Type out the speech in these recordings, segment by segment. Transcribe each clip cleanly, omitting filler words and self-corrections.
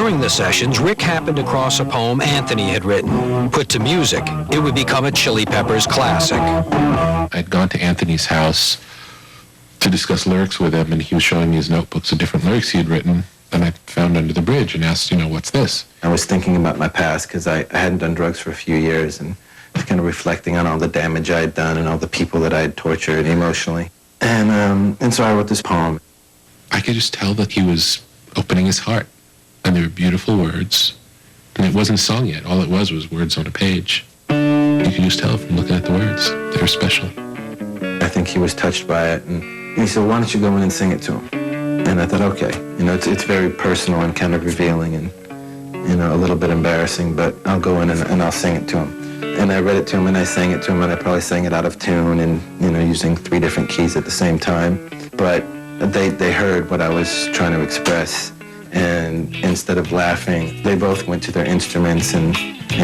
During the sessions, Rick happened across a poem Anthony had written. Put to music, it would become a Chili Peppers classic. I'd gone to Anthony's house to discuss lyrics with him, and he was showing me his notebooks of different lyrics he had written, and I found Under the Bridge and asked, what's this? I was thinking about my past because I hadn't done drugs for a few years, and kind of reflecting on all the damage I had done and all the people that I had tortured emotionally. And so I wrote this poem. I could just tell that he was opening his heart, and they were beautiful words, and it wasn't sung yet. All it was words on a page. You could just tell from looking at the words. They were special. I think he was touched by it, and he said, why don't you go in and sing it to him? And I thought, okay. It's very personal and kind of revealing and, a little bit embarrassing, but I'll go in and I'll sing it to him. And I read it to him, and I sang it to him, and I probably sang it out of tune and, using 3 different keys at the same time. But they heard what I was trying to express, and instead of laughing, they both went to their instruments and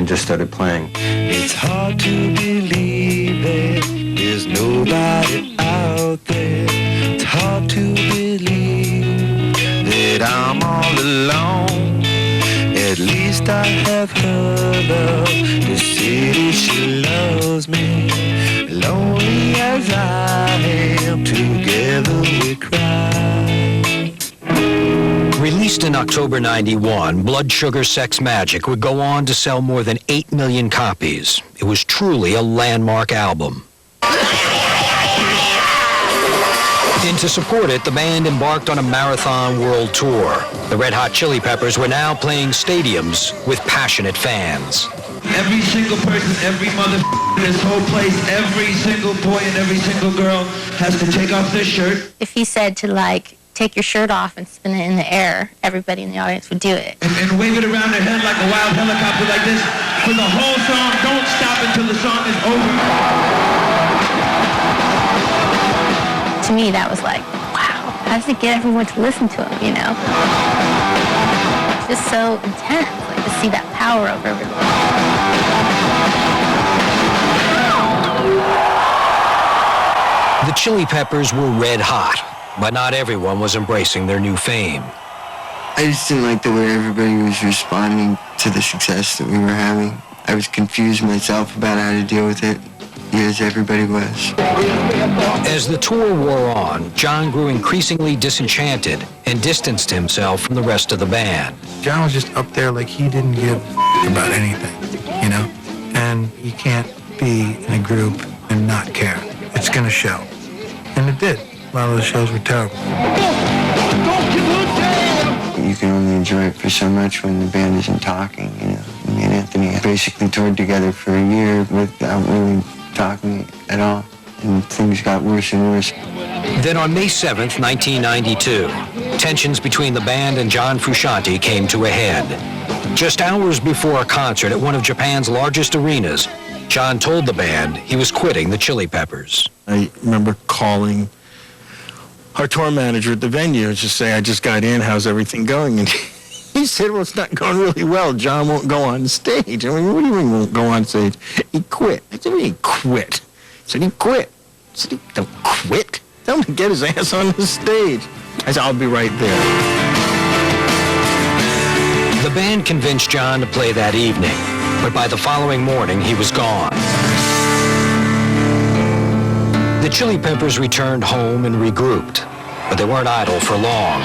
just started playing. It's hard to believe that there's nobody out there. It's hard to believe that I'm all alone. At least I have her love. The city, she loves me. Lonely as I am, together we cry. Released in October '91, Blood Sugar Sex Magik would go on to sell more than 8 million copies. It was truly a landmark album. And to support it, the band embarked on a marathon world tour. The Red Hot Chili Peppers were now playing stadiums with passionate fans. Every single person, every mother in this whole place, every single boy and every single girl has to take off their shirt. If he said to, take your shirt off and spin it in the air, everybody in the audience would do it. And wave it around their head like a wild helicopter like this for the whole song. Don't stop until the song is over. To me, that was like, wow, how does he get everyone to listen to him, It's just so intense, to see that power over everyone. The Chili Peppers were red hot, but not everyone was embracing their new fame. I just didn't like the way everybody was responding to the success that we were having. I was confused myself about how to deal with it, as everybody was. As the tour wore on, John grew increasingly disenchanted and distanced himself from the rest of the band. John was just up there like he didn't give about anything, And you can't be in a group and not care. It's going to show. And it did. A lot of the shows were terrible. You can only enjoy it for so much when the band isn't talking, Me and Anthony basically toured together for a year without really talking at all, and things got worse and worse. Then on May 7th, 1992, tensions between the band and John Frusciante came to a head. Just hours before a concert at one of Japan's largest arenas, John told the band he was quitting the Chili Peppers. I remember calling our tour manager at the venue and just say, I just got in, how's everything going? And he said, well, it's not going really well. John won't go on stage. I mean, what do you mean won't go on stage? He quit. I said, he quit. He said, he quit. I said, he don't quit. Tell him to get his ass on the stage. I said, I'll be right there. The band convinced John to play that evening, but by the following morning, he was gone. The Chili Peppers returned home and regrouped, but they weren't idle for long.